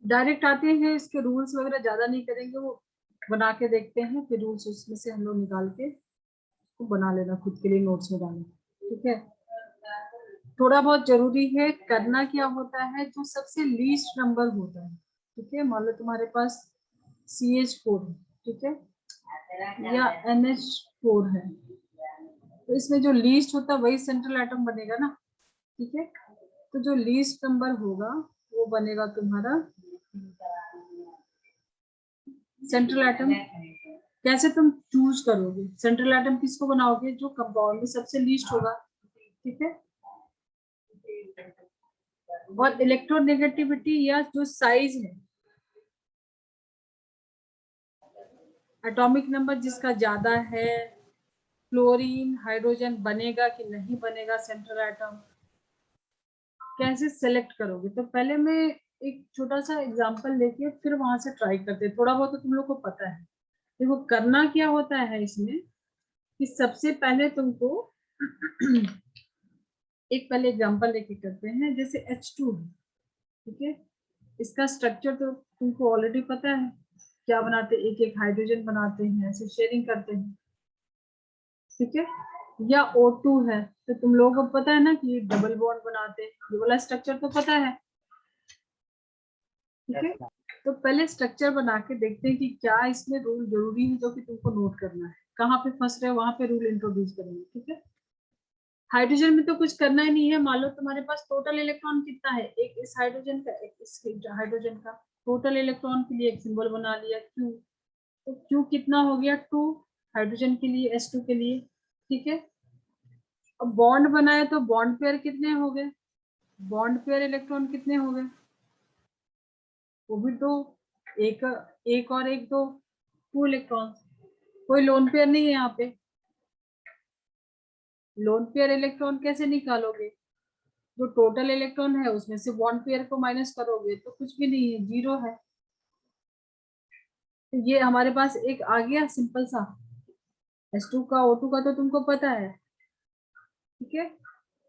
Direct आते हैं, इसके रूल्स वगैरह ज्यादा नहीं करेंगे, वो बना के देखते हैं, फिर रूल्स उसमें से हम लोग निकाल के उसको बना लेना खुद के लिए, नोट्स में डालना। ठीक है, थोड़ा बहुत जरूरी है करना। क्या होता है, जो सबसे लीस्ट नंबर होता है, ठीक है, मान लो तुम्हारे पास CH4 है, ठीक है, या NH4 है, तो इसमें जो लीस्ट होता है वही सेंट्रल एटम बनेगा ना। ठीक है, तो जो लीस्ट नंबर होगा वो बनेगा तुम्हारा सेंट्रल एटम। कैसे तुम चूज करोगे सेंट्रल एटम, किसको बनाओगे, जो कंपाउंड में सबसे लीस्ट होगा। ठीक है, और इलेक्ट्रोनेगेटिविटी या जो साइज है, एटॉमिक नंबर जिसका ज्यादा है, फ्लोरीन हाइड्रोजन बनेगा कि नहीं बनेगा सेंट्रल एटम, कैसे सेलेक्ट करोगे। तो पहले मैं एक छोटा सा एग्जांपल लेके फिर वहां से ट्राई करते हैं, थोड़ा बहुत तो तुम लोग को पता है। देखो करना क्या होता है इसमें, कि सबसे पहले तुमको एक पहले एग्जांपल लेके करते हैं, जैसे H2 है, ठीक है, इसका स्ट्रक्चर तो तुमको ऑलरेडी पता है, क्या बनाते हैं, एक एक हाइड्रोजन बनाते हैं, ऐसे शेयरिंग करते हैं। ठीक है, या O2 है, तो तुम लोगों को पता है ना कि डबल बॉन्ड बनाते हैं, ये वाला स्ट्रक्चर तो पता है। ठीक है, तो पहले स्ट्रक्चर बना के देखते हैं कि क्या इसमें रूल जरूरी है जो कि तुमको नोट करना है, कहाँ पे फंस रहे हो वहां पे रूल इंट्रोड्यूस करेंगे। ठीक है, हाइड्रोजन में तो कुछ करना ही नहीं है, मान लो तुम्हारे पास टोटल इलेक्ट्रॉन कितना है, एक इस हाइड्रोजन का एक इस हाइड्रोजन का, टोटल इलेक्ट्रॉन के लिए एक सिंबल बना लिया Q, तो Q कितना हो गया 2 हाइड्रोजन के लिए, H2 के लिए। ठीक है, अब बॉन्ड बनाए तो बॉन्ड पेयर कितने हो गए, बॉन्ड पेयर इलेक्ट्रॉन कितने हो गए, वो भी दो, एक एक और एक दो, 2 इलेक्ट्रॉन, कोई लोन पेयर नहीं है यहाँ पे। लोन पेयर इलेक्ट्रॉन कैसे निकालोगे, जो टोटल इलेक्ट्रॉन है उसमें से बॉन्ड पेयर को माइनस करोगे तो कुछ भी नहीं है, 0 है। तो ये हमारे पास एक आ गया सिंपल सा, H2 का O2 का तो तुमको पता है। ठीक है,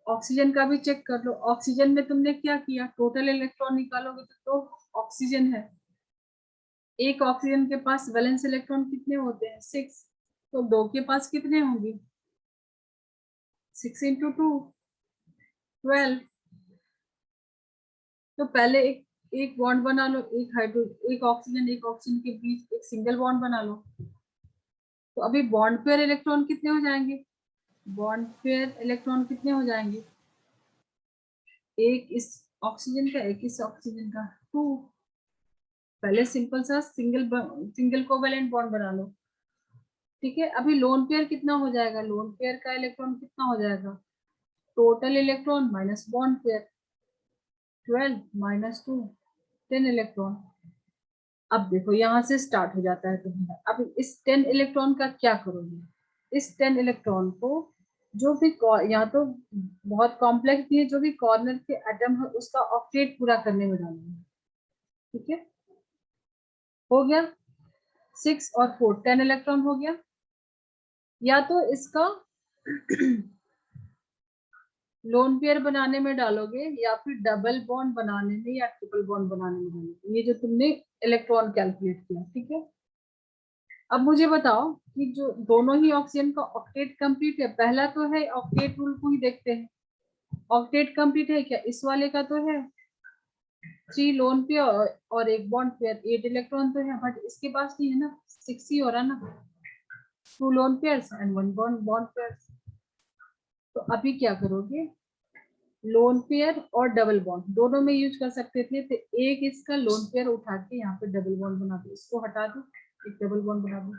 ऑक्सीजन का भी चेक कर लो, ऑक्सीजन में तुमने क्या किया, टोटल इलेक्ट्रॉन निकालोगे तो ऑक्सीजन है, एक ऑक्सीजन के पास वैलेंस इलेक्ट्रॉन कितने होते हैं 6, तो दो के पास कितने होंगे 6 × 2 12। तो पहले एक बॉन्ड बना लो, एक ऑक्सीजन के बीच एक सिंगल बॉन्ड बना लो, तो अभी बॉन्ड पेयर इलेक्ट्रॉन कितने हो जाएंगे, बॉन्ड पेयर इलेक्ट्रॉन कितने हो जाएंगे, एक इस ऑक्सीजन का एक इस ऑक्सीजन का 2। पहले सिंपल सा सिंगल कोवेलेंट बॉन्ड बना लो। ठीक है, अभी लोन पेयर कितना हो जाएगा, लोन पेयर का इलेक्ट्रॉन कितना हो जाएगा, total electron minus bond pair, 12 minus 2 10 electron. अब देखो यहाँ से स्टार्ट हो जाता है तुम्हारा, अब इस 10 इलेक्ट्रॉन का क्या करोगे, इस 10 इलेक्ट्रॉन को जो भी यहाँ तो बहुत कॉम्प्लेक्स भी है, जो भी कॉर्नर के एटम है उसका ऑक्टेट पूरा करने में डालेंगे। ठीक है, हो गया 6 और 4 10 इलेक्ट्रॉन हो गया, या तो इसका लोन पेयर बनाने में डालोगे या फिर डबल बॉन्ड बनाने में या ट्रिपल बॉन्ड बनाने में डालोगे, ये जो तुमने इलेक्ट्रॉन कैलकुलेट किया। ठीक है, अब मुझे बताओ कि जो दोनों ही ऑक्सीजन का ऑक्टेट कंप्लीट है, पहला तो है ऑक्टेट रूल को ही देखते हैं, ऑक्टेट कंप्लीट है क्या, इस वाले का तो है 3 लोन पेयर और एक बॉन्ड पेयर, 8 इलेक्ट्रॉन तो है, बट इसके पास नहीं है ना, 6 ही हो रहा ना, 2 lone pairs and 1 bond pair. तो अभी क्या करोगे, लोन पेयर और डबल बॉन्ड दोनों में यूज कर सकते थे, तो एक इसका लोन पेयर उठा के यहाँ पे डबल बॉन्ड बना दो, इसको हटा दो, एक डबल बॉन्ड बना दो।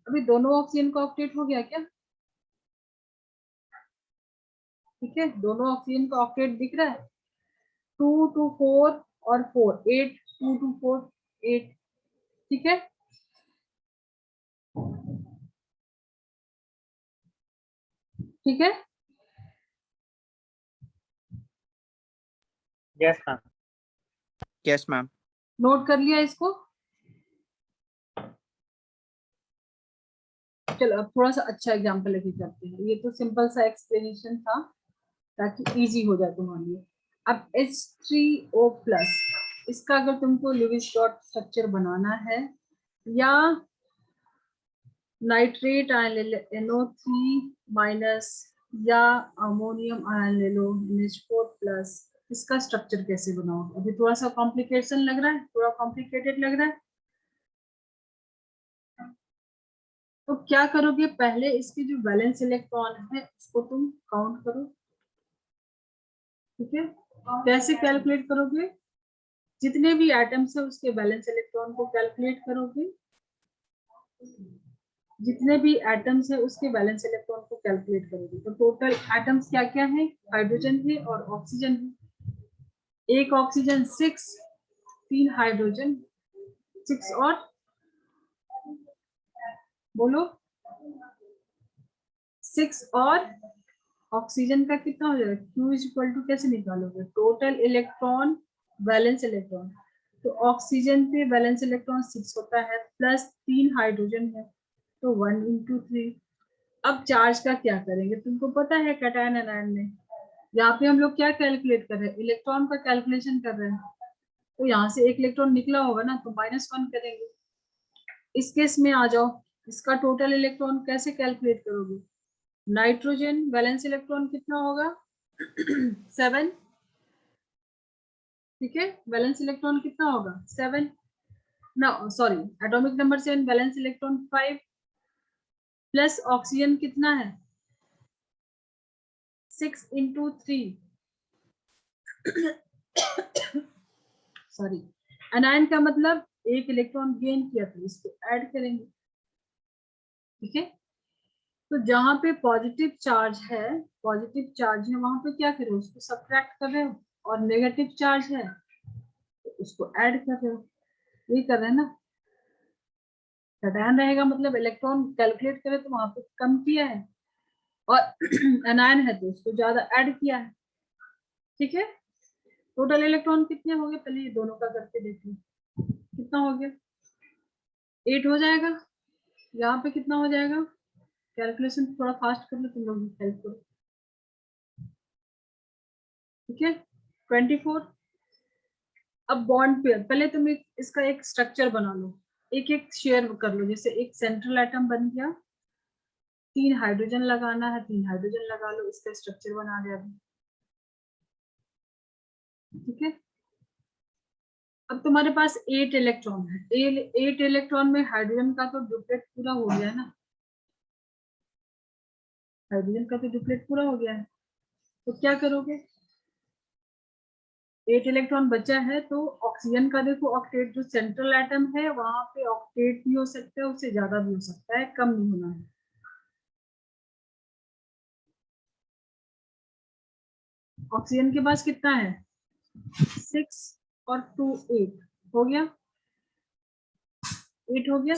अभी दोनों ऑक्सीजन का ऑक्टेट हो गया क्या, ठीक है, दोनों ऑक्सीजन का ऑक्टेट दिख रहा है, 2 2 4 और 4 8, 2 2 4 8। ठीक है, ठीक है, yes ma'am, yes ma'am. Note कर लिया इसको। चलो अब थोड़ा सा अच्छा एग्जांपल लेके करते हैं, ये तो सिंपल सा एक्सप्लेनेशन था ताकि इजी हो जाए तुम्हारे लिए। अब H3O+ इसका अगर तुमको लुईस डॉट स्ट्रक्चर बनाना है, या नाइट्रेट आयन ले लो NO3 माइनस, या अमोनियम आयन ले लो NH4 प्लस, इसका स्ट्रक्चर कैसे बनाओगे? अभी थोड़ा सा कॉम्प्लिकेशन लग रहा है, थोड़ा कॉम्प्लिकेटेड लग रहा है। तो क्या करोगे, पहले इसके जो वैलेंस इलेक्ट्रॉन है उसको तुम काउंट करो, ठीक है। कैसे कैलकुलेट करोगे? जितने भी एटम्स है उसके वैलेंस इलेक्ट्रॉन को कैलकुलेट करोगे, जितने भी एटम्स है उसके वैलेंस इलेक्ट्रॉन को कैलकुलेट करोगे। तो टोटल एटम्स क्या क्या है? हाइड्रोजन है और ऑक्सीजन है। एक ऑक्सीजन 6, 3 हाइड्रोजन 6, और बोलो 6 और ऑक्सीजन का कितना हो जाएगा? Q इज इक्वल टू कैसे निकालोगे? Total electron valence electron. तो ऑक्सीजन पे वैलेंस इलेक्ट्रॉन 6 होता है, प्लस 3 हाइड्रोजन है, तो 1 into 3। अब चार्ज का क्या करेंगे? तुमको पता है कैटायन एनायन में, यहाँ पे हम लोग क्या कैलकुलेट कर रहे हैं? इलेक्ट्रॉन का कैलकुलेशन कर रहे हैं। तो यहाँ से एक इलेक्ट्रॉन निकला होगा ना, तो -1 करेंगे। इस केस में आ जाओ, इसका टोटल इलेक्ट्रॉन कैसे कैलकुलेट करोगे? नाइट्रोजन वैलेंस इलेक्ट्रॉन कितना होगा? 7, ठीक है। वैलेंस इलेक्ट्रॉन कितना होगा? 7, ना sorry, atomic number 7, valence electron 5, plus oxygen कितना है? 6 into 3, सॉरी, एनायन का मतलब एक इलेक्ट्रॉन गेन किया, तो इसको ऐड करेंगे, ठीक है। तो जहां पे पॉजिटिव चार्ज है, वहां पे क्या करो? उसको सब्ट्रैक्ट कर रहे हो, और नेगेटिव चार्ज है तो उसको ऐड कर रहे हो। ये कर रहे हैं ना। कैटायन रहेगा मतलब इलेक्ट्रॉन कैलकुलेट करे तो वहां पे कम किया है, और एनायन है तो उसको ज्यादा ऐड किया है, ठीक है। टोटल इलेक्ट्रॉन कितने हो गए? पहले ये दोनों का करके देख लो, कितना हो गया? 8 हो जाएगा। यहाँ पे कितना हो जाएगा? कैलकुलेशन थोड़ा फास्ट कर लो तुम लोग, हेल्प करो, ठीक है। 24। अब बॉन्ड पेयर, पहले तुम इसका एक स्ट्रक्चर बना लो, एक एक शेयर कर लो। जैसे एक सेंट्रल एटम बन गया, 3 हाइड्रोजन लगाना है, 3 हाइड्रोजन लगा लो, इसका स्ट्रक्चर बना दिया, ठीक है। अब तुम्हारे पास 8 इलेक्ट्रॉन है, 8 इलेक्ट्रॉन में हाइड्रोजन का तो डुप्लेट पूरा हो गया है ना, हाइड्रोजन का तो डुप्लेट पूरा हो गया है। तो क्या करोगे? 8 इलेक्ट्रॉन बचा है, तो ऑक्सीजन का देखो ऑक्टेट, जो सेंट्रल एटम है वहां पे ऑक्टेट भी हो सकता है, उससे ज्यादा भी हो सकता है, कम नहीं होना है। ऑक्सीजन के पास कितना है? 6 और 2 8 हो गया, 8 हो गया।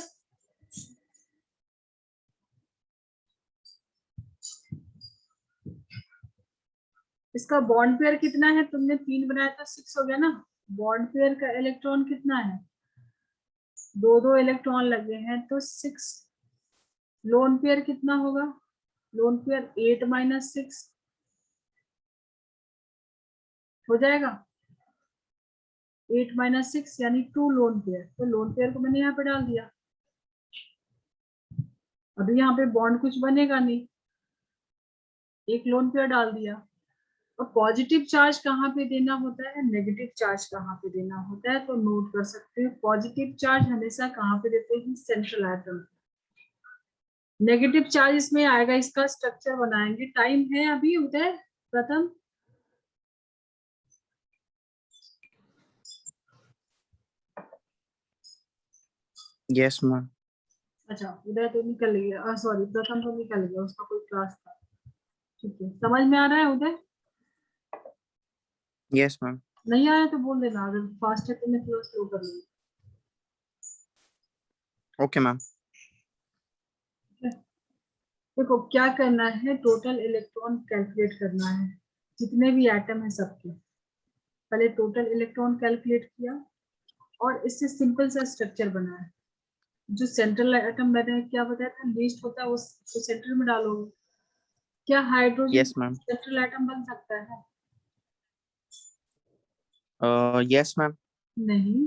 इसका बॉन्ड पेयर कितना है? तुमने 3 बनाया था, 6 हो गया ना। बॉन्ड पेयर का इलेक्ट्रॉन कितना है? 2 इलेक्ट्रॉन लगे हैं तो 6। लोन पेयर कितना होगा? लोन पेयर 8 - 6 हो जाएगा, 8 - 6 यानी 2 लोन पेयर। तो लोन पेयर को मैंने यहाँ पे डाल दिया। अभी यहाँ पे बॉन्ड कुछ बनेगा नहीं, एक लोन पेयर डाल दिया। और पॉजिटिव चार्ज कहाँ पे देना होता है, नेगेटिव चार्ज कहाँ पे देना होता है? तो नोट कर सकते हो, पॉजिटिव चार्ज हमेशा कहाँ पे देते हैं? Central atom. नेगेटिव चार्ज इसमें आएगा, इसका स्ट्रक्चर बनाएंगे। टाइम है अभी उदय प्रथम? Yes, ma'am. अच्छा, उदय तो निकल गया, सॉरी प्रथम तो निकल गया, उसका कोई क्लास था, ठीक है। समझ में आ रहा है उदय? Yes, ma'am. नहीं आया तो बोल देना, अगर फास्ट है तो मैं थोड़ा स्लो कर लूंगी। Okay, ma'am. देखो क्या करना है, टोटल इलेक्ट्रॉन कैलकुलेट करना है, जितने भी एटम है सबके। पहले टोटल इलेक्ट्रॉन कैलकुलेट किया, और इससे सिंपल सा स्ट्रक्चर बना है। जो सेंट्रल एटम मैंने क्या बताया था, लीस्ट होता है उसको सेंटर में डालोगे। क्या hydrogen Yes, ma'am. Central atom बन सकता है? Yes, ma'am. नहीं,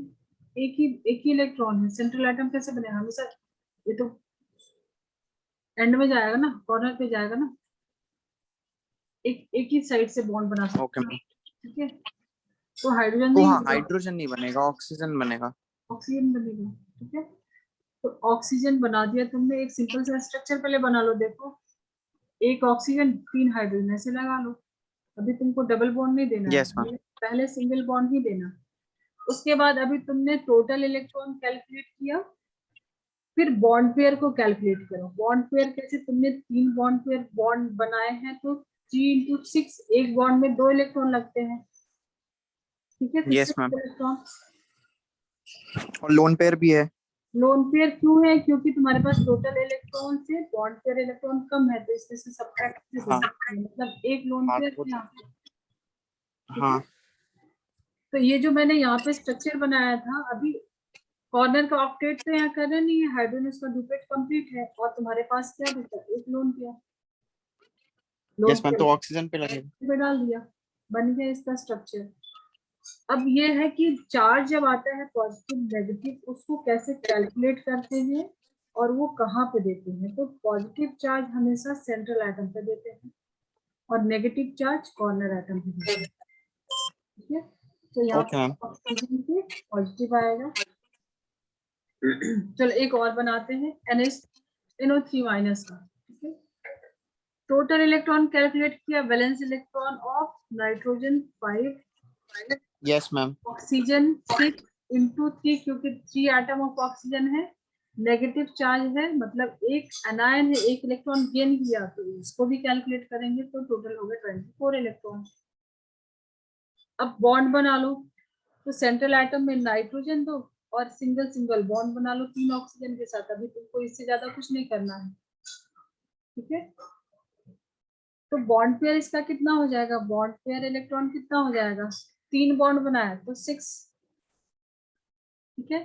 एक ही इलेक्ट्रॉन है। सेंट्रल एटम कैसे बनेगा हमेशा? ये तो एंड में जाएगा ना, कॉर्नर पे जाएगा ना, एक ही साइड से बॉन्ड बना सकते ओके हैं, मैम। ठीक है। तो हाइड्रोजन तो नहीं हाँ, होगा, हाइड्रोजन नहीं बनेगा, ऑक्सीजन बनेगा। ऑक्सीजन बनेगा, ठीक है। तो ऑक्सीजन बना दिया तुमने। एक सिंपल सा स्ट्रक्चर पहले बना लो, देखो, एक ऑक्सीजन 3 हाइड्रोजन ऐसे लगा लो। अभी तुमको डबल बॉन्ड नहीं देना है, यस मैम। पहले सिंगल बॉन्ड ही देना। उसके बाद अभी तुमने टोटल इलेक्ट्रॉन कैलकुलेट किया, फिर बॉन्ड पेयर को कैलकुलेट करो। बॉन्ड पेयर कैसे? तुमने 3 बॉन्ड पेयर बॉन्ड बनाए हैं, तो 3 into 6, एक बॉन्ड में 2 इलेक्ट्रॉन लगते हैं, ठीक है। तो यस 6 मैम। इलेक्ट्रॉन। और लोन पेयर भी है। लोन पेयर क्यों है? क्योंकि तुम्हारे पास टोटल इलेक्ट्रॉन से बॉन्ड पेयर इलेक्ट्रॉन कम है, तो इसमें से सब्ट्रैक्ट कर हाँ सकते हैं। मतलब एक लोन हाँ पेयर तो, है यहाँ पे, ठीक है। हाँ तो ये जो मैंने यहाँ पे स्ट्रक्चर बनाया था, अभी कॉर्नर का ऑक्टेट तो यहाँ करना नहीं है, हाइड्रोजन उसका डुप्लेट कंप्लीट है, और तुम्हारे पास क्या बचा? एक lone pair. Loan yes ma'am, pair तो ऑक्सीजन पे लगेगा। पे डाल दिया, बन गया इसका स्ट्रक्चर। अब ये है कि चार्ज जब आता है पॉजिटिव नेगेटिव, उसको कैसे कैलकुलेट करते हैं और वो कहाँ पे देते हैं। तो पॉजिटिव चार्ज हमेशा सेंट्रल एटम पे देते हैं और नेगेटिव चार्ज कॉर्नर एटम पे देते हैं, ठीक है। तो यहाँ ओके मैम। पे ऑक्सीजन पे पॉजिटिव आएगा। चलो एक और बनाते हैं, NH NO3 माइनस का, ठीक है। टोटल इलेक्ट्रॉन कैलकुलेट किया, valence electron of nitrogen 5, yes ma'am. Oxygen 6 into 3, क्योंकि 3 एटम ऑफ ऑक्सीजन है, नेगेटिव चार्ज है, मतलब एक एनायन है, एक इलेक्ट्रॉन गेन किया, तो इसको भी कैलकुलेट करेंगे, तो टोटल हो गया 24 इलेक्ट्रॉन। अब बॉन्ड बना लो, तो सेंट्रल एटम में नाइट्रोजन दो और सिंगल सिंगल बॉन्ड बना लो 3 ऑक्सीजन के साथ। अभी तुमको इससे ज्यादा कुछ नहीं करना है, ठीक है। तो बॉन्ड पेयर इसका कितना हो जाएगा? बॉन्ड पेयर इलेक्ट्रॉन कितना हो जाएगा? 3 बॉन्ड बनाया तो 6, ठीक है।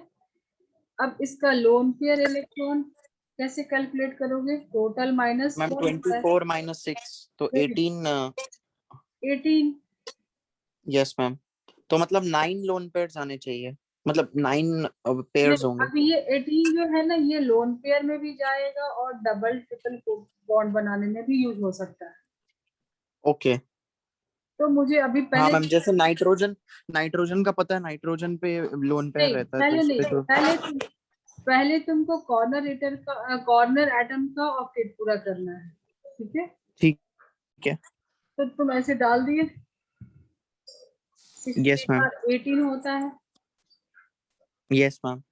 अब इसका लोन पेयर इलेक्ट्रॉन कैसे कैलकुलेट करोगे? टोटल माइनस मैम 4 होता है, 24 - 6 तो 18। 18। Yes ma'am. तो मतलब 9 लोन पेयर्स आने चाहिए, मतलब 9 पेयर्स नहीं, होंगे। अभी ये 18 जो है ना, ये लोन पेयर में भी जाएगा और डबल ट्रिपल बॉन्ड बनाने में भी यूज हो सकता है। ओके। तो मुझे अभी हाँ पहले, मैम, जैसे नाइट्रोजन, नाइट्रोजन का पता है, नाइट्रोजन पे लोन पेयर नहीं रहता है, तो पहले इस नहीं, पे जो। पहले तुमको कॉर्नर एटम का ऑक्टेट पूरा करना है, ठीक है। ठीक है। तो तुम ऐसे डाल दिए, यस 16 मैम। बार 18 होता है, यस मैम।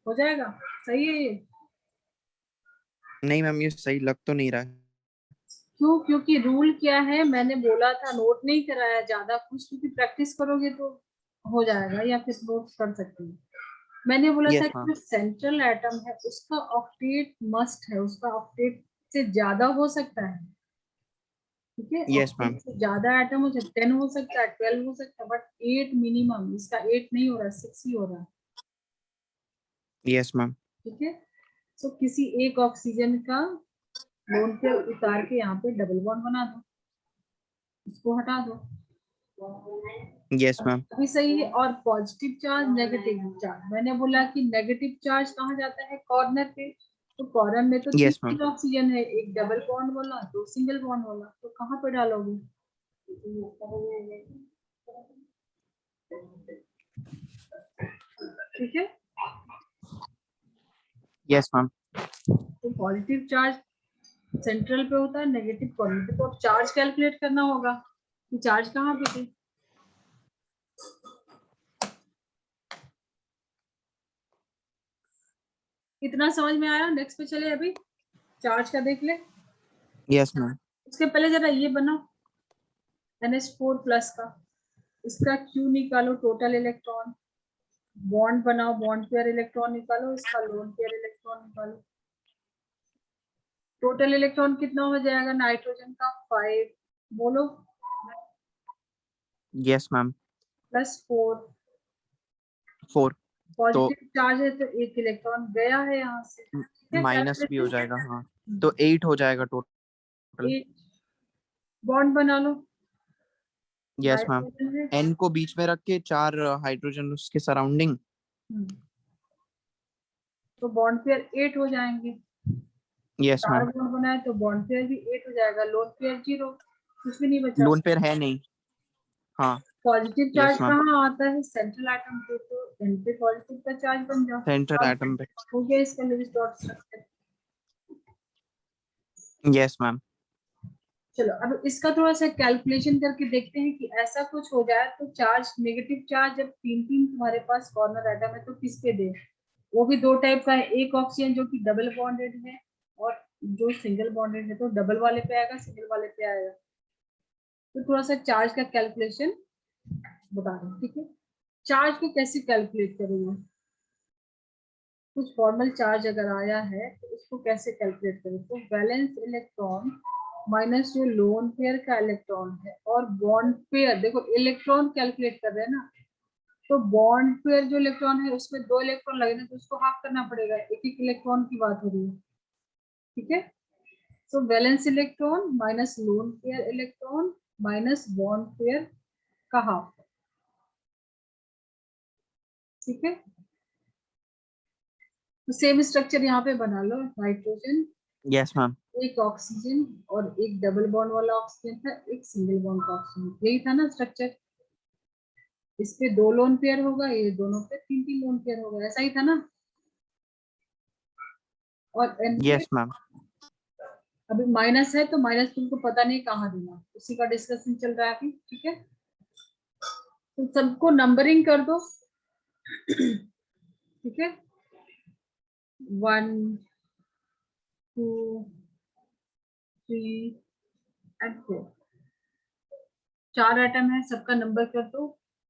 हो जाएगा, सही है ये। नहीं मैम, ये सही लग तो नहीं रहा है। क्यों? क्योंकि रूल क्या है, मैंने बोला था, नोट नहीं कराया ज्यादा कुछ, क्योंकि प्रैक्टिस करोगे तो हो जाएगा, या फिर नोट कर सकते हैं। मैंने बोला था यस कि मैम। जो सेंट्रल एटम है उसका ऑक्टेट मस्ट है, उसका ऑक्टेट से ज्यादा हो सकता है, ठीक है। Yes ma'am. ऑक्टेट से ज्यादा एटम हो सकता है, 10 हो सकता है, 12 हो सकता है, बट 8 मिनिमम। इसका 8 नहीं हो रहा, 6 ही हो रहा है, यस मैम। ठीक है। तो किसी एक ऑक्सीजन का लोन पे उतार के यहाँ पे डबल बॉन्ड बना दो, इसको हटा दो, यस मैम। अभी सही है। और पॉजिटिव चार्ज नेगेटिव चार्ज, मैंने बोला कि नेगेटिव चार्ज कहाँ जाता है? कॉर्नर पे। तो कॉर्नर में तो यस मैम। 3 ऑक्सीजन है, एक डबल बॉन्ड वाला, 2 सिंगल बॉन्ड वाला, तो कहाँ पे डालोगे? ठीक है। Yes ma'am. तो पॉजिटिव चार्ज सेंट्रल पे होता है, नेगेटिव कॉर्नर पे। तो अब चार्ज कैलकुलेट करना होगा कि चार्ज कहाँ पे थे। इतना समझ में आया? नेक्स्ट पे चले, अभी चार्ज का देख ले। Yes ma'am. उसके पहले जरा ये बनाओ, NH4 प्लस का, इसका Q निकालो, टोटल इलेक्ट्रॉन, बॉन्ड बनाओ, बॉन्ड पेयर इलेक्ट्रॉन निकालो, इसका लोन पेयर इलेक्ट्रॉन निकालो। टोटल इलेक्ट्रॉन कितना हो जाएगा नाइट्रोजन का? 5, बोलो, यस मैम। +4। 4। तो पॉजिटिव चार्ज है तो एक इलेक्ट्रॉन गया है यहाँ से, क्या माइनस भी हो कैलकुलेशन? जाएगा, हाँ। तो 8 हो जाएगा टोटल। 8, बॉन्ड बना लो, यस मैम, नाइट्रोजन है। N को बीच में रख के 4 हाइड्रोजन उसके सराउंडिंग। तो बॉन्ड पेयर 8 हो जाएंगे। यस 4 मैम, बॉन्ड बनाए तो बॉन्ड पेयर भी 8 हो जाएगा, लोन पेयर 0, कुछ भी नहीं बचा। लोन पेयर है नहीं। हाँ। पॉजिटिव चार्ज यस मैम, कहाँ आता है? सेंट्रल एटम पे, तो एन पे पॉजिटिव का चार्ज बन जाओ। सेंट्रल अब एटम पे। हो गया इसका Lewis dot structure. Yes ma'am, चलो अब इसका थोड़ा सा कैलकुलेशन करके देखते हैं कि ऐसा कुछ हो जाए तो चार्ज, नेगेटिव चार्ज जब तीन तीन तुम्हारे पास कॉर्नर एटम है तो किस पे दे? वो भी दो टाइप का है, एक ऑक्सीजन जो कि डबल बॉन्डेड है और जो सिंगल बॉन्डेड है, तो डबल वाले पे आएगा, सिंगल वाले पे आएगा। तो थोड़ा सा चार्ज का कैलकुलेशन बता रहे हैं, ठीक है। चार्ज को कैसे कैलकुलेट करेंगे? कुछ फॉर्मल चार्ज अगर आया है तो उसको कैसे कैलकुलेट करें? तो वैलेंस इलेक्ट्रॉन माइनस जो लोन पेयर का इलेक्ट्रॉन है और बॉन्ड पेयर, देखो इलेक्ट्रॉन कैलकुलेट कर रहे हैं ना, तो बॉन्ड पेयर जो इलेक्ट्रॉन है उसमें 2 इलेक्ट्रॉन लगे ना, तो उसको हाफ करना पड़ेगा, एक एक इलेक्ट्रॉन की बात हो रही है, ठीक है। So valence electron minus lone pair electron minus bond pair का हाफ, ठीक है। तो सेम स्ट्रक्चर यहाँ पे बना लो, नाइट्रोजन, यस मैम, एक ऑक्सीजन और एक डबल बॉन्ड वाला ऑक्सीजन था, एक सिंगल बॉन्ड का ऑक्सीजन, यही था ना स्ट्रक्चर। इस पे 2 लोन पेयर होगा, ये दोनों पे 3 3 लोन पेयर होगा, ऐसा ही था ना। और एन पे यस मैम, अभी माइनस है तो माइनस तुमको पता नहीं कहाँ देना, उसी का डिस्कशन चल रहा है अभी, ठीक है। तो सबको नंबरिंग कर दो, ठीक है। 1 2 3 एंड 4, 4 आइटम है, सबका नंबर कर दो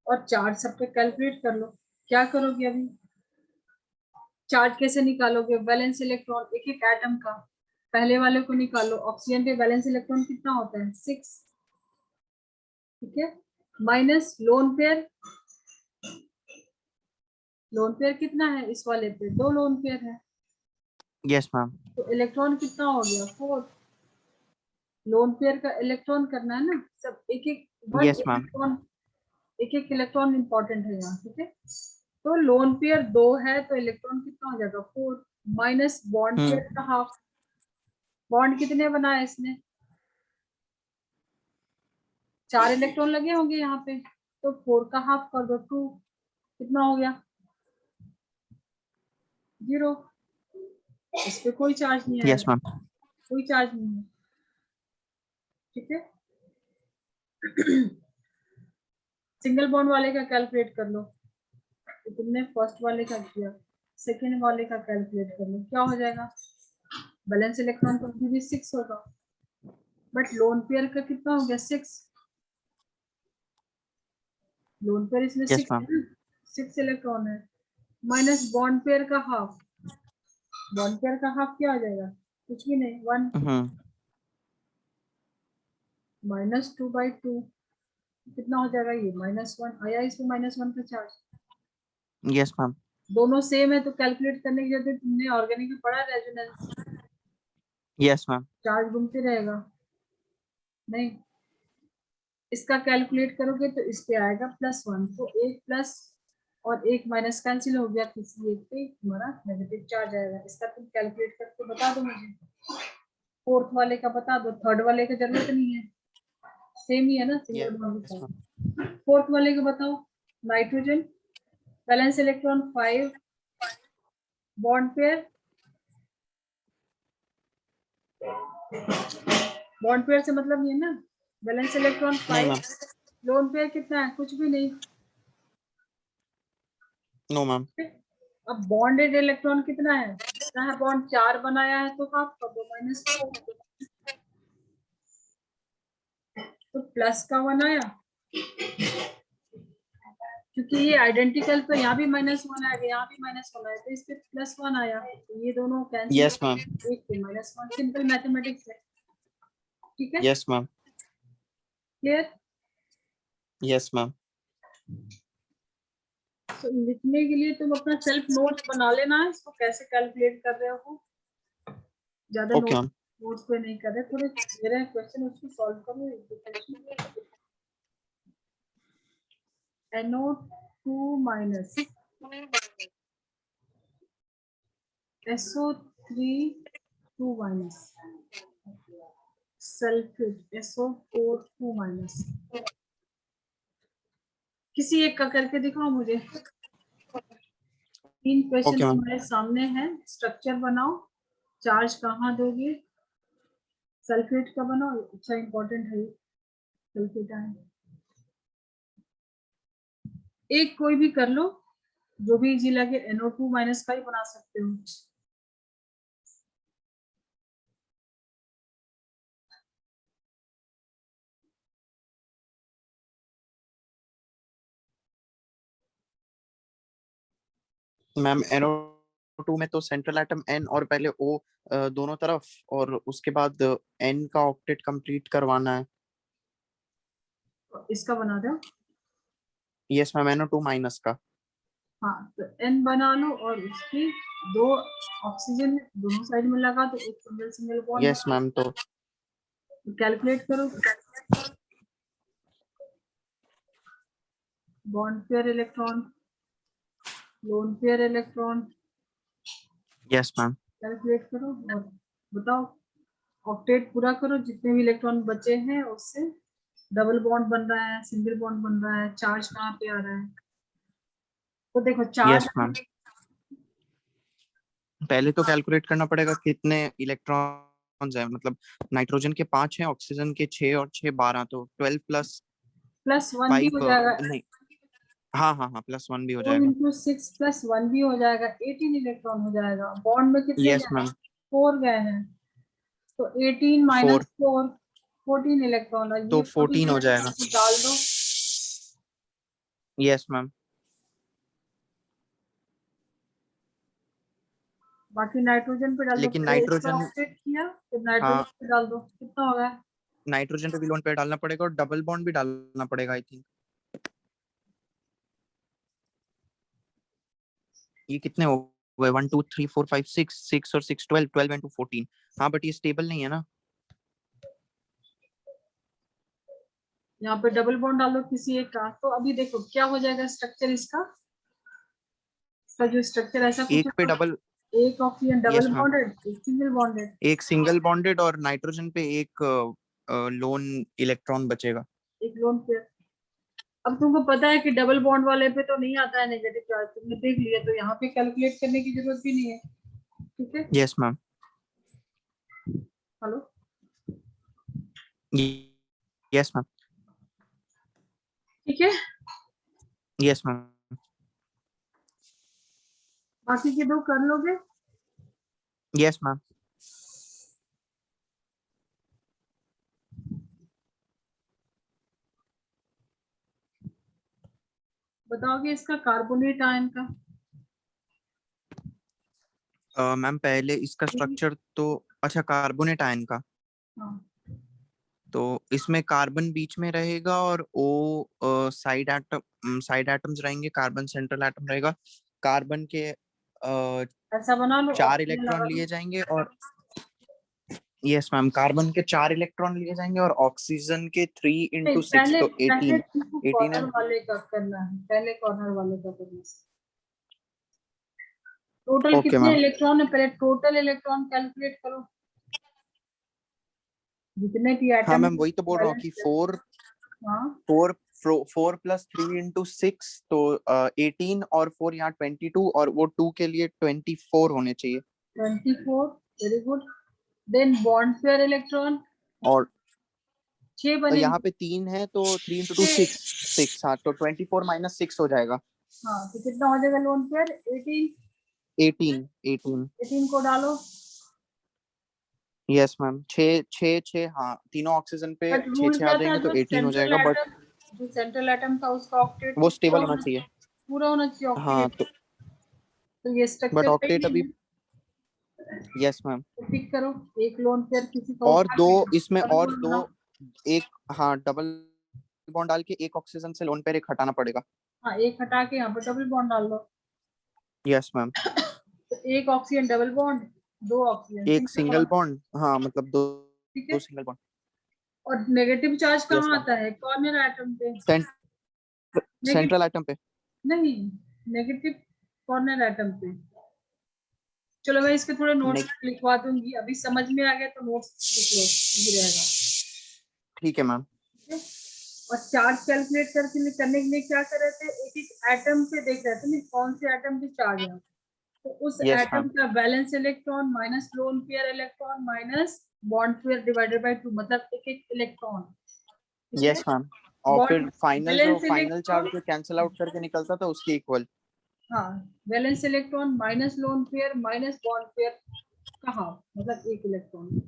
और चार्ज सब पे कैलकुलेट कर लो। क्या करोगे अभी? चार्ज कैसे निकालोगे? वैलेंस इलेक्ट्रॉन एक एक एटम का, पहले वाले को निकालो, ऑक्सीजन पे वैलेंस इलेक्ट्रॉन कितना होता है? 6, ठीक है। Minus lone pair, lone pair कितना है इस वाले पे? 2 लोन पेयर है, यस मैम, तो इलेक्ट्रॉन कितना हो गया? 4। लोन पेयर का इलेक्ट्रॉन करना है ना, सब एक एक, वन यस मैम, इलेक्ट्रॉन, एक एक इलेक्ट्रॉन इंपॉर्टेंट है यहाँ, ठीक है। तो लोन पेयर 2 है तो इलेक्ट्रॉन कितना हो जाएगा? 4 माइनस बॉन्ड पेयर का हाफ, बॉन्ड कितने बनाए इसने? 4 इलेक्ट्रॉन लगे होंगे यहाँ पे, तो 4 का हाफ कर दो, 2, कितना हो गया? 0। इस पे कोई चार्ज नहीं यस आएगा, मैम, कोई चार्ज नहीं है, ठीक है। सिंगल बॉन्ड वाले का कैलकुलेट कर लो, तो तुमने फर्स्ट वाले का किया, सेकेंड वाले का कैलकुलेट कर लो, क्या हो जाएगा? बैलेंस इलेक्ट्रॉन तो अभी भी 6 होगा, बट लोन पेयर का कितना हो गया? 6। लोन पेयर इसमें यस 6 है मैम, ना, 6 इलेक्ट्रॉन है, माइनस बॉन्ड पेयर का हाफ, बॉन्ड पेयर का हाफ क्या आ जाएगा? कुछ भी नहीं, 1, माइनस 2/2, कितना हो जाएगा? ये -1 आया, इसमें -1 का चार्ज। यस मैम, दोनों सेम है तो कैलकुलेट करने की जरूरत, तुमने ऑर्गेनिक में पढ़ा रेजोनेंस, यस मैम, चार्ज घूमते रहेगा, नहीं। इसका कैलकुलेट करोगे तो इस पे आएगा +1, तो एक प्लस और एक माइनस कैंसिल हो गया, किसी एक पे तुम्हारा नेगेटिव चार्ज आएगा। इसका तुम कैलकुलेट करके बता दो मुझे। फोर्थ वाले का बता दो, थर्ड वाले का जरूरत नहीं है, सेम ही है ना, सिंगल बॉन्ड के यस मैम, साथ। फोर्थ वाले का बताओ। Nitrogen, valence electron 5, bond pair, bond pair से मतलब नहीं है ना, वैलेंस इलेक्ट्रॉन नहीं 5, मैम, लोन पेयर कितना है? कुछ भी नहीं। नो मैम, अब बॉन्डेड इलेक्ट्रॉन कितना है? कितना है? बॉन्ड 4 बनाया है तो हाफ कर दो, -4, तो प्लस का 1 आया, क्योंकि ये आइडेंटिकल, तो यहाँ भी -1 आएगा, यहाँ भी -1 आया, तो इस पे +1 आया, तो ये दोनों कैंसिल, यस मैम, एक पे -1, सिंपल मैथमेटिक्स है, ठीक है। Yes ma'am, clear? Yes ma'am, तो लिखने के लिए तुम अपना सेल्फ नोट्स बना लेना है, इसको कैसे कैलकुलेट कर रहे हो, ज्यादा ओके मैम, नोट्स पे नहीं कर रहे, थोड़े मेरे क्वेश्चन उसको सॉल्व करो, एक दो question. NO2 minus SO3 2 minus sulphate SO4 2 minus। किसी एक का करके दिखाओ मुझे। 3 क्वेश्चन Okay, ma'am. तुम्हारे सामने हैं। स्ट्रक्चर बनाओ, चार्ज कहाँ दोगे, सल्फेट का बनाओ। अच्छा इंपॉर्टेंट है सल्फेट आयन। एक कोई भी कर लो जो भी इजी लगे। NO2 माइनस का ही बना सकते हो। मैम NO2 में तो सेंट्रल एटम N और पहले O दोनों तरफ, और उसके बाद N का ऑक्टेट कंप्लीट करवाना है। तो इसका बना दो। यस मैम, NO2 माइनस का। हाँ तो N बना लो और उसकी 2 ऑक्सीजन दोनों साइड में लगा दो, एक single single bond. Yes ma'am, तो कैलकुलेट करो। Bond pair electron, loan pair electron, yes ma'am. Calculate करो और बताओ। ऑक्टेट पूरा करो, जितने भी इलेक्ट्रॉन बचे हैं उससे डबल बॉन्ड बन रहा है, सिंगल बॉन्ड बन रहा है, चार्ज कहाँ पे आ रहा है। तो देखो चार्ज यस मैम, पहले तो कैलकुलेट करना पड़ेगा कितने इलेक्ट्रॉन्स हैं। मतलब नाइट्रोजन के 5 हैं, ऑक्सीजन के 6 और 6 12, तो 12 प्लस +1 भी 5 हो जाएगा। नहीं, हाँ हाँ हाँ, +1 भी हो 4 जाएगा। × 6 +1 भी हो जाएगा, 18 इलेक्ट्रॉन हो जाएगा। बॉन्ड में कितने यस गए हैं? मैम, 4 गए हैं, तो 18 4, - 4 14 इलेक्ट्रॉन है। तो ये 14 हो जाएगा। इलेक्ट्रॉन डाल दो। यस मैम, बाकी नाइट्रोजन पे डाल दो। लेकिन पहले इसका नाइट्रोजन, ऑक्टेट किया, फिर नाइट्रोजन हाँ, पे डाल दो। कितना होगा? नाइट्रोजन पे भी लोन पेयर डालना पड़ेगा और डबल बॉन्ड भी डालना पड़ेगा आई थिंक। ये कितने हो गए? 1 2 3 4 5 6, 6 और 6 12, 12 into 14। हाँ बट ये स्टेबल नहीं है ना। यहाँ पे डबल बॉन्ड डाल दो किसी एक का। तो अभी देखो क्या हो जाएगा स्ट्रक्चर इसका जो स्ट्रक्चर ऐसा कुछ एक पे होगा। डबल, एक oxygen double yes ma'am, bonded, एक सिंगल बॉन्डेड। एक सिंगल बॉन्डेड और नाइट्रोजन पे एक लोन इलेक्ट्रॉन बचेगा। एक लोन पेयर। अब तुमको पता है कि डबल बॉन्ड वाले पे तो नहीं आता है नेगेटिव चार्ज, तुमने देख लिया, तो यहाँ पे कैलकुलेट करने की जरूरत भी नहीं है। ठीक है। Yes ma'am, hello. Yes ma'am, ठीक है। Yes ma'am. बाकी के 2 कर लोगे। यस मैम, बताओगे इसका कार्बोनेट आयन का। मैम पहले इसका स्ट्रक्चर तो, अच्छा कार्बोनेट आयन का, हाँ तो इसमें कार्बन बीच में रहेगा और ओ साइड एटम्स रहेंगे, कार्बन सेंट्रल एटम रहेगा। कार्बन के ऐसा बना लो, 4 ऑक्सीजन लगा इलेक्ट्रॉन दो। लिए जाएंगे, और यस मैम, कार्बन के 4 इलेक्ट्रॉन लिए जाएंगे और ऑक्सीजन के 3 नहीं, into 6, पहले तो पहले 18। तुमको 18 कॉर्नर है। वाले का करना है, पहले कॉर्नर वाले का करना है। टोटल ओके कितने मैम, इलेक्ट्रॉन है, पहले टोटल इलेक्ट्रॉन कैलकुलेट करो। जितने भी हाँ एटम मैम वही तो बोल रहा हूँ बैलेंस कि है। 4 हाँ 4 4 + 3 into 6, तो 18, और 4 यहाँ 22, और वो 2 के लिए 24 होने चाहिए। 24, very good. Then bond pair electron और 6 यहाँ बनेंगे। पे 3 है, तो 3 into 2 6, 6, हाँ, तो 24 - 6 हो जाएगा। हाँ तो कितना हो जाएगा लोन पेयर? 18। 18, 18। 18 को डालो। यस मैम, 6 6 6, हाँ, तीनों ऑक्सीजन पे बट 6 रूल 6 आ क्या था, जाएंगे, तो 18 हो जाएगा, बट जो सेंट्रल एटम था उसका ऑक्टेट वो तो स्टेबल होना चाहिए। पूरा होना चाहिए हाँ, ऑक्टेट। तो तो ये बट स्ट्रक्चर सही ऑक्टेट नहीं अभी, है। यस मैम, तो टिक करो। एक लोन पेयर किसी का और उठा दो के इसमें, डबल और बॉन्ड दो, बनाओ। एक, हाँ, डबल बॉन्ड डाल के एक ऑक्सीजन से लोन पेयर एक हटाना पड़ेगा। हाँ एक हटा के यहाँ पर डबल बॉन्ड डाल दो। यस मैम, तो एक ऑक्सीजन डबल बॉन्ड, 2 ऑक्सीजन एक सिंगल सिंगल बॉन्ड। बॉन्ड, हाँ, मतलब दो, ठीक दो है। Single bond. और नेगेटिव चार्ज यस कहाँ मैम, आता है? कॉर्नर एटम पे। सेंट्रल एटम पे। नहीं, नेगेटिव कॉर्नर एटम पे। चलो मैं इसके थोड़े नोट्स लिखवा दूंगी, अभी समझ में आ गया तो नोट्स लिख लो, इजी रहेगा। ठीक है मैम। और चार्ज कैलकुलेट करने के लिए क्या कर रहे थे, एक एक एटम पे देख रहे थे कौन से एटम पे चार्ज है, तो उस यस एटम मैम। का valence electron minus lone pair electron minus bond pair divided by 2, मतलब एक एक इलेक्ट्रॉन। Yes ma'am. और फिर फाइनल जो वैलेंस फाइनल चार्ज इलेक्ट्रॉन, जो कैंसिल आउट करके निकलता था उसके इक्वल। हाँ, valence electron minus lone pair minus bond pair का हाफ, मतलब एक इलेक्ट्रॉन।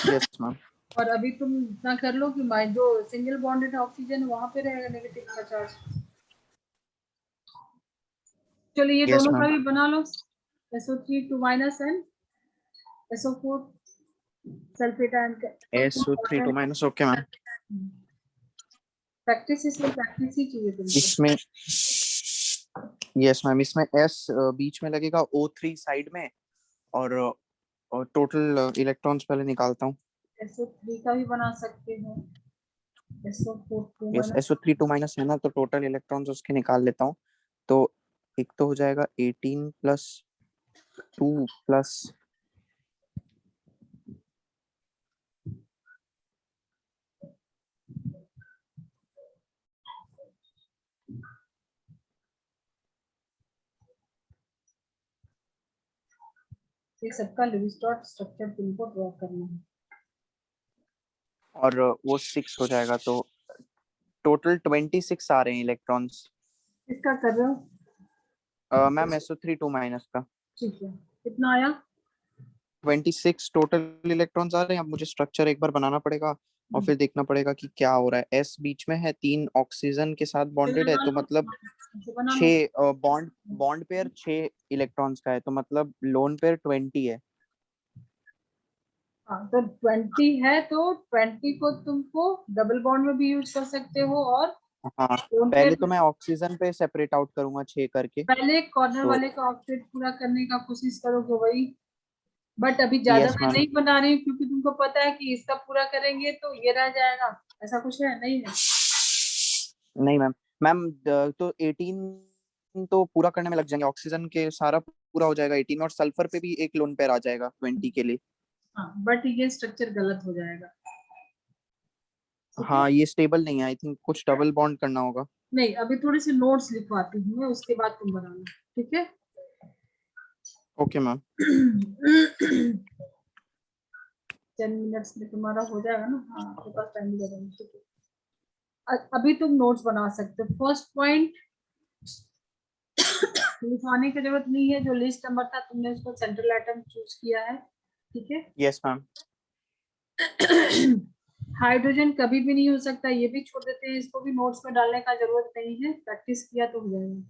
Yes ma'am. और अभी तुम इतना कर लो कि जो सिंगल बॉन्डेड ऑक्सीजन वहां पे रहेगा नेगेटिव का चार्ज। चलो ये यस दोनों का मैम। भी बना लो, SO3 2 minus and SO4 sulphate ion का। SO3 2 minus. Okay ma'am. Practice, इसमें प्रैक्टिस ही चाहिए तुमको। इसमें यस मैम, इसमें S बीच में लगेगा, O3 साइड में, और टोटल इलेक्ट्रॉन्स पहले निकालता हूँ। SO3 का भी बना सकते हो, SO4 2 yes, minus. SO3 2 minus है ना, तो टोटल इलेक्ट्रॉन्स उसके निकाल लेता हूँ। तो एक तो हो जाएगा 18 प्लस 2 प्लस ये सबका लेवी-स्ट्रॉस स्ट्रक्चर तुमको ड्रॉ करना है। और वो 6 हो जाएगा, तो टोटल 26 आ रहे हैं इलेक्ट्रॉन्स। इसका कर रहे हो? मैम SO3 2 माइनस का ठीक है, कितना आया? 26 टोटल इलेक्ट्रॉन्स आ रहे हैं। अब मुझे स्ट्रक्चर एक बार बनाना पड़ेगा और फिर देखना पड़ेगा कि क्या हो रहा है। S बीच में है, 3 ऑक्सीजन के साथ बॉन्डेड है, बना तो लो, मतलब ऐसे बना लो। 6 बॉन्ड बॉन्ड पेयर 6 इलेक्ट्रॉन्स का है, तो मतलब लोन पेयर 20 है। हाँ, तो 20 है, तो 20 को तुमको डबल बॉन्ड में भी यूज कर सकते हो और हाँ, लोन पहले पेयर तो में। मैं ऑक्सीजन पे सेपरेट आउट करूंगा 6 करके। पहले कॉर्नर तो वाले का ऑक्टेट पूरा करने का कोशिश करोगे वही, बट अभी ज्यादा यस मैं मैम। नहीं बना रही हूँ क्योंकि तुमको पता है कि इसका पूरा करेंगे तो ये रह जाएगा, ऐसा कुछ है नहीं है। नहीं मैम। मैम तो 18 तो पूरा करने में लग जाएंगे, ऑक्सीजन के सारा पूरा हो जाएगा 18, और सल्फर पे भी एक लोन पेयर आ जाएगा 20 के लिए। हाँ, बट ये स्ट्रक्चर गलत हो जाएगा, ठीक है। हाँ, ये स्टेबल नहीं है, आई थिंक कुछ डबल बॉन्ड करना होगा। नहीं, अभी थोड़ी सी नोट्स लिखवाती हूँ मैं, उसके बाद तुम बनाना, ठीक है। Okay ma'am. 10 मिनट्स में तुम्हारा हो जाएगा ना? हाँ, आपके पास टाइम भी है, ठीक है। अभी तुम नोट्स बना सकते हो। फर्स्ट पॉइंट लिखवाने की जरूरत नहीं है, जो लिस्ट नंबर था तुमने उसको सेंट्रल एटम चूज किया है, ठीक है। Yes ma'am. हाइड्रोजन कभी भी नहीं हो सकता, ये भी छोड़ देते हैं, इसको भी नोट्स में डालने का जरूरत नहीं है, प्रैक्टिस किया तो हो जाएगा।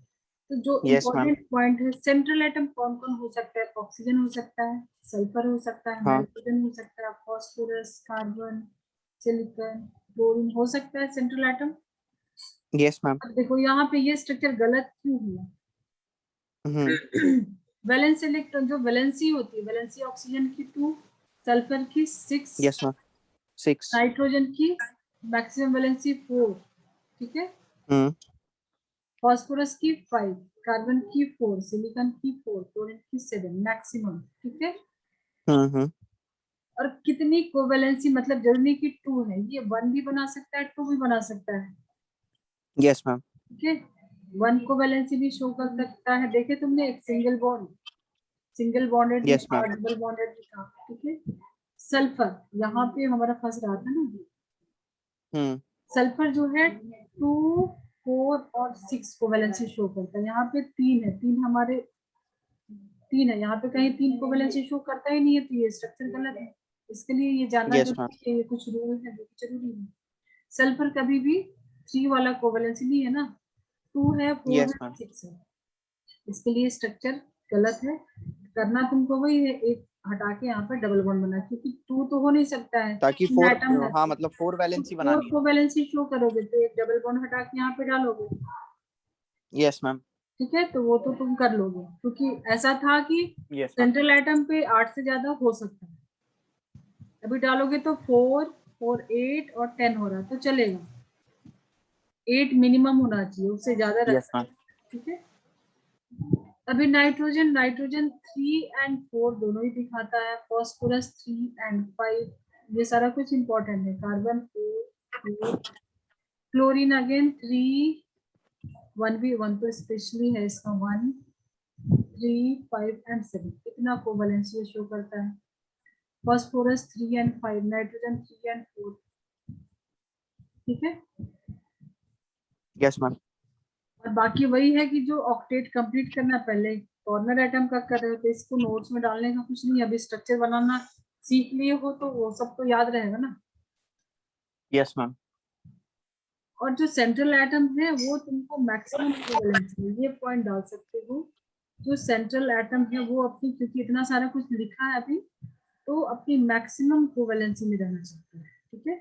तो जो यस मैम। इम्पोर्टेंट पॉइंट है, सेंट्रल एटम कौन कौन हो सकता है? ऑक्सीजन हो सकता है, सल्फर हो सकता है, हाँ। नाइट्रोजन हो सकता है, फास्फोरस, कार्बन, सिलिकॉन, क्लोरीन हो सकता है सेंट्रल एटम। Yes ma'am. अब देखो यहाँ पे ये स्ट्रक्चर गलत क्यों हुआ? वैलेंस इलेक्ट्रॉन जो वैलेंसी होती है, वैलेंसी ऑक्सीजन की 2, सल्फर की 6, यस मैम। 6। नाइट्रोजन की मैक्सिमम वैलेंसी 4, ठीक है। हम्म। फास्फोरस की 5, कार्बन की 4, सिलिकॉन की 4, क्लोरीन की 7 मैक्सिमम, ठीक है। हम्म। और कितनी कोवैलेंसी, मतलब जरूरी की 2 है, ये 1 भी बना सकता है, 2 भी बना सकता है, यस मैम। ठीक है। 1 कोवैलेंसी भी शो कर सकता है, देखे तुमने, एक सिंगल बॉन्डेड भी यस था, मैम। डबल बॉन्डेड भी था, ठीक है। सल्फर यहाँ पे हमारा फंस रहा था ना, हम्म। सल्फर जो है 2, 4 और 6 को वैलेंसी शो करता है, यहाँ पे 3 है, 3 हमारे 3 है, यहाँ पे कहीं 3 को वैलेंसी शो करता ही नहीं है, तो ये स्ट्रक्चर गलत है। इसके लिए ये जानना यस मैम। जरूरी है, ये कुछ रूल है जो जरूरी है। सल्फर कभी भी 3 वाला कोवैलेंसी नहीं है ना, 2 है, 4 यस है, मैम। 6 है, इसके लिए स्ट्रक्चर गलत है। करना तुमको वही है, एक हटा के यहाँ पे डबल बॉन्ड बना, क्योंकि 2 तो हो नहीं सकता है, ताकि 3 4, एटम है, हाँ मतलब 4 तो वैलेंसी 4 बनानी है। को वैलेंसी शो करोगे तो एक डबल बॉन्ड हटा के यहाँ पे डालोगे, यस मैम। ठीक है। तो वो तो तुम कर लोगे, क्योंकि ऐसा था कि यस मैम। सेंट्रल एटम पे 8 से ज्यादा हो सकता है, अभी डालोगे तो 4, 4, 8 और 10 हो रहा है, तो चलेगा। 8 मिनिमम होना चाहिए, उससे ज्यादा रख, यस मैम। ठीक है। अभी नाइट्रोजन 3 एंड 4 दोनों ही दिखाता है, फॉस्फोरस 3 एंड 5, ये सारा कुछ इंपॉर्टेंट है। कार्बन 4, क्लोरीन अगेन 3, 1 तो स्पेशली है इसका 1, 3, 5 एंड 7, इतना कोवैलेंस ये शो करता है। फॉस्फोरस 3 एंड 5, नाइट्रोजन 3 एंड 4, ठीक है। Yes ma'am. और बाकी वही है कि जो ऑक्टेट कंप्लीट करना, पहले कॉर्नर एटम का कर रहे हो, तो इसको नोट्स में डालने का कुछ नहीं है, अभी स्ट्रक्चर बनाना सीख लिए हो तो वो सब तो याद रहेगा ना। Yes ma'am. और जो सेंट्रल एटम है वो तुमको मैक्सिमम कोवैलेंस है, ये पॉइंट डाल सकते हो। जो सेंट्रल एटम है वो अपनी, क्योंकि इतना सारा कुछ लिखा है अभी, तो अपनी मैक्सिमम कोवैलेंसी में रहना चाहता है, ठीक है।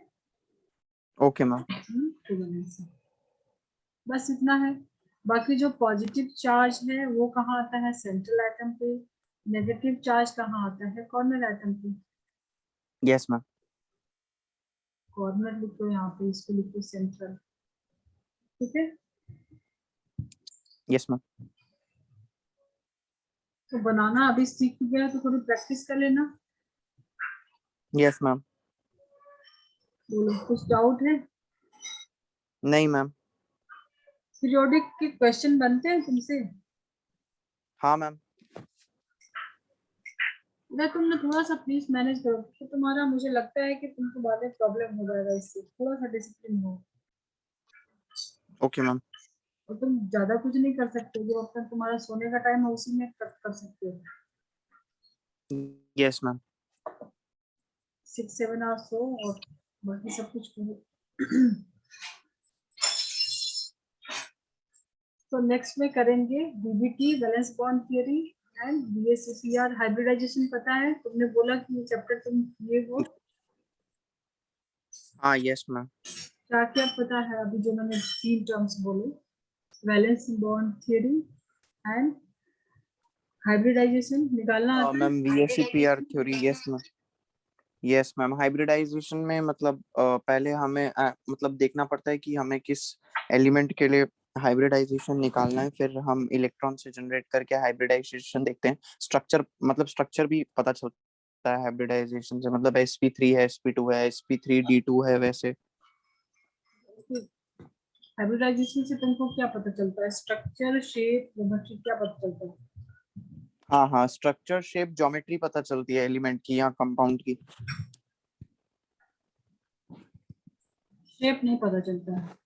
Okay ma'am. कोवैलेंसी, बस इतना है। बाकी जो पॉजिटिव चार्ज है वो कहाँ आता है, सेंट्रल एटम पे। नेगेटिव चार्ज कहाँ आता है, कॉर्नर एटम पे। Yes ma'am. कॉर्नर लिखो यहाँ पे, इसको लिखो सेंट्रल, ठीक है। Yes ma'am. तो बनाना अभी सीख गया तो थोड़ी प्रैक्टिस कर लेना। Yes ma'am. बोलो, कुछ डाउट है? नहीं मैम। पीरियोडिक के क्वेश्चन बनते हैं तुमसे? हाँ मैम। अगर तुमने थोड़ा सा प्लीज मैनेज करो, तो तुम्हारा, मुझे लगता है कि तुमको बाद में प्रॉब्लम हो जाएगा इससे, थोड़ा सा डिसिप्लिन हो। Okay ma'am. और तुम ज्यादा कुछ नहीं कर सकते, जो अब तक तुम्हारा सोने का टाइम है उसी में कर सकते हो। Yes ma'am. 6-7 आवर्स सो और बाकी सब कुछ करो। तो नेक्स्ट में करेंगे DBT, valence bond theory and BSCR hybridisation. पता है, तुमने बोला कि ये चैप्टर तुम किए हो। हाँ यस मैम। क्या क्या पता है अभी जो मैंने 3 टर्म्स बोले, valence bond theory and hybridisation, निकालना आता है? Ma'am VSEPR theory, yes ma'am. Yes ma'am, hybridisation में मतलब पहले हमें मतलब देखना पड़ता है कि हमें किस एलिमेंट के लिए हाइब्रिडाइजेशन निकालना है, फिर हम इलेक्ट्रॉन से जनरेट करके हाइब्रिडाइजेशन देखते हैं। स्ट्रक्चर मतलब स्ट्रक्चर भी पता चलता है हाइब्रिडाइजेशन से, मतलब sp3 है, sp2 है, sp3d2 है वैसे। हाइब्रिडाइजेशन से तुमको क्या पता चलता है, स्ट्रक्चर, शेप, ज्योमेट्री, क्या पता चलता है? हाँ हाँ, स्ट्रक्चर शेप ज्योमेट्री पता चलती है एलिमेंट की या कंपाउंड की। शेप नहीं पता चलता है।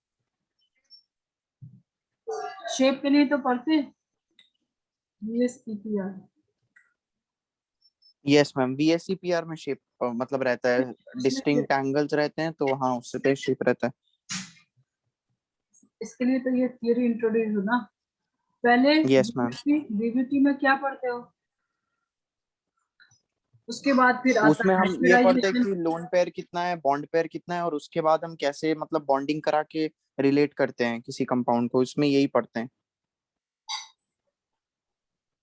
शेप के लिए तो पढ़ते यूएसपीपीआर। यस मैम, VSEPR में शेप मतलब रहता है, इसमें डिस्टिंक्ट एंगल्स रहते हैं, तो हाँ उससे पे शेप रहता है। इसके लिए तो ये थियरी इंट्रोड्यूस हो ना। पहले यस मैम। डीबीटी में क्या पढ़ते हो, उसके बाद फिर आता उसमें है हम ये पढ़ते हैं हाइब्रिडाइजेशन। कि लोन पेयर कितना है, बॉन्ड पेयर कितना है, और उसके बाद हम कैसे मतलब बॉन्डिंग करा के रिलेट करते हैं किसी कंपाउंड को, इसमें यही पढ़ते हैं।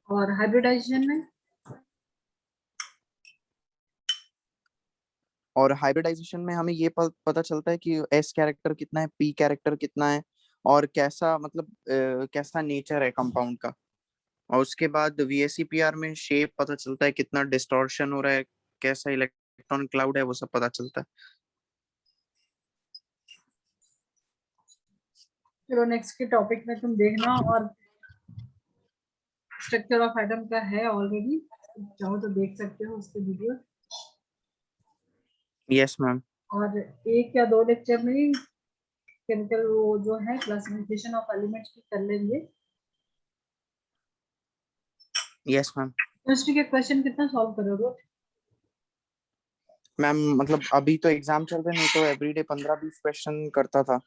और हाइब्रिडाइजेशन में और हाइब्रिडाइजेशन में हमें ये पता चलता है कि S कैरेक्टर कितना है, P कैरेक्टर कितना है, और कैसा मतलब कैसा नेचर है कंपाउंड का। और उसके बाद VSEPR में शेप पता चलता है, कितना डिस्टॉर्शन हो रहा है, कैसा इलेक्ट्रॉन क्लाउड है, वो सब पता चलता है। चलो नेक्स्ट के टॉपिक में तुम देखना, और स्ट्रक्चर ऑफ एटम का है ऑलरेडी, चाहो तो देख सकते हो उसके वीडियो। Yes ma'am. और 1 या 2 लेक्चर में केमिकल वो जो है क्लासिफिकेशन ऑफ एलिमेंट्स की कर लेंगे। Yes ma'am. केमिस्ट्री के क्वेश्चन कितना सॉल्व करोगे? मैम मतलब अभी तो एग्जाम चल रहे, नहीं तो एवरीडे 15-20 क्वेश्चन करता था।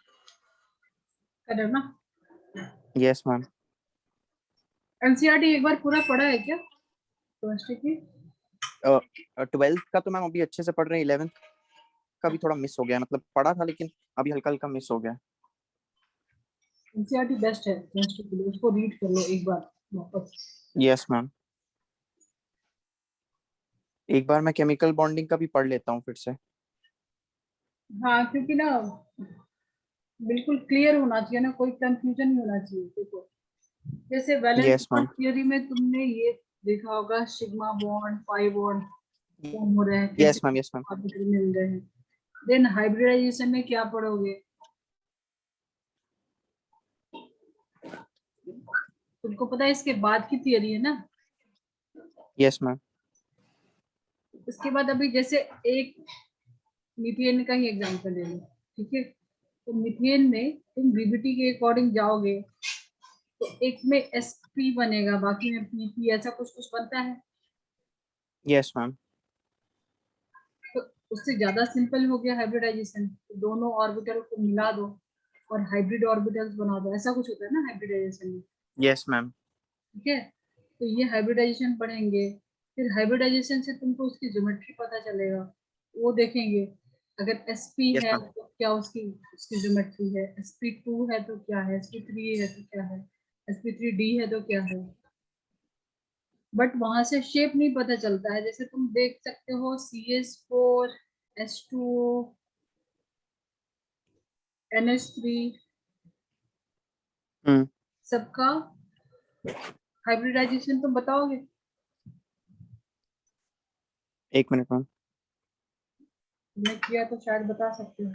करो ना। Yes ma'am. एनसीईआरटी एक बार पूरा पढ़ा है क्या केमिस्ट्री की? 12th का तो मैम अभी अच्छे से पढ़ रहे हैं, 11th का भी थोड़ा मिस हो गया, मतलब पढ़ा था लेकिन अभी हल्का हल्का मिस हो गया। एनसीईआरटी बेस्ट है केमिस्ट्री के लिए, उसको रीड कर लो एक बार वापस। यस मैम, एक बार मैं केमिकल बॉन्डिंग का भी पढ़ लेता हूँ फिर से। हाँ, क्योंकि ना बिल्कुल क्लियर होना चाहिए ना, कोई कंफ्यूजन नहीं होना चाहिए। देखो जैसे valence yes ma'am. Bond theory में तुमने ये देखा होगा, sigma bond pi bond form हो रहे हैं, कैसे yes ma'am. Yes ma'am. Orbital मिल रहे हैं। देन हाइब्रिडाइजेशन में क्या पढ़ोगे, तुमको पता है इसके बाद की थियरी है ना। Yes ma'am. उसके बाद अभी जैसे एक मीथेन का ही एग्जांपल ले लो, ठीक है। तो मीथेन में तुम बीबीटी के अकॉर्डिंग जाओगे तो एक में एसपी बनेगा, बाकी में पीपी, ऐसा कुछ कुछ बनता है। Yes ma'am. तो उससे ज्यादा सिंपल हो गया हाइब्रिडाइजेशन, तो दोनों ऑर्बिटल को मिला दो और हाइब्रिड ऑर्बिटल्स बना दो, ऐसा कुछ होता है ना हाइब्रिडाइजेशन में। Yes ma'am. ठीक है, तो ये हाइब्रिडाइजेशन पढ़ेंगे। फिर हाइब्रिडाइजेशन से तुमको उसकी ज्योमेट्री पता चलेगा, वो देखेंगे। अगर sp यस है मैम। तो क्या उसकी उसकी ज्योमेट्री है, sp2 है तो क्या है, sp3 है तो क्या है, sp3d है तो क्या है। बट वहां से शेप नहीं पता चलता है। जैसे तुम देख सकते हो CH4 H2O NH3 हम्म। सबका हाइब्रिडाइजेशन तुम बताओगे। एक मिनट मैम। तुमने किया तो शायद बता सकते हो।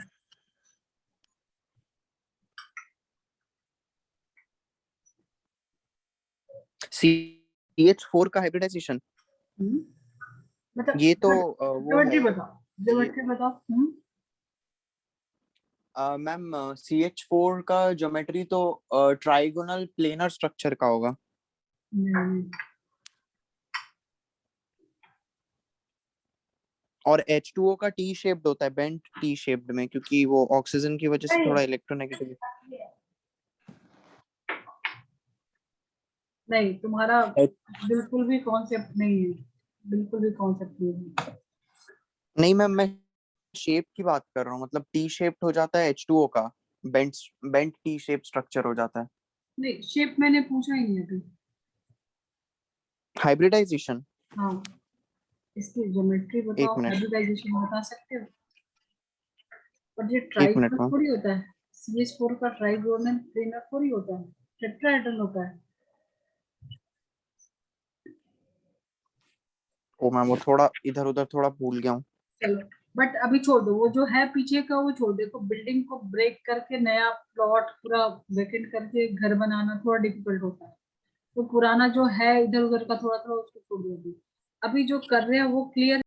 CH4 का हाइब्रिडाइजेशन, हम्म, मतलब ये तो वो ज्योमेट्री है बताओ, ये ज्योमेट्री बताओ। मैम CH4 का ज्योमेट्री तो ट्राइगोनल प्लेनर स्ट्रक्चर का होगा। नहीं और H2O का टी शेप्ड होता है, बेंट टी शेप्ड में, क्योंकि वो ऑक्सीजन की वजह से नहीं थोड़ा इलेक्ट्रोनेगेटिव। नहीं, तुम्हारा बिल्कुल भी कॉन्सेप्ट नहीं है, बिल्कुल भी कॉन्सेप्ट नहीं है। नहीं मैम, मैं शेप की बात कर रहा हूँ, मतलब टी शेप्ड हो जाता है H2O का, bent bent T shape structure हो जाता है। नहीं, शेप मैंने पूछा ही नहीं अभी। हाइब्रिडाइजेशन, हाँ, इसकी ज्योमेट्री बताओ, एक मिनट। हाइब्रिडाइजेशन बता सकते हो। और ये एक मिनट ट्राइगोनल मैम। थोड़ी होता है, CH4 का ट्राइगोनल प्लेनर थोड़ी होता है, टेट्राहेड्रल होता है। ओ मैम, वो थोड़ा इधर उधर थोड़ा भूल गया हूँ। चलो, बट अभी छोड़ दो, वो जो है पीछे का वो छोड़ दो। देखो बिल्डिंग को ब्रेक करके नया प्लॉट पूरा वेकेंट करके घर बनाना थोड़ा डिफिकल्ट होता है। तो पुराना जो है इधर उधर का थोड़ा थोड़ा उसको छोड़ दो। अभी अभी जो कर रहे हैं वो क्लियर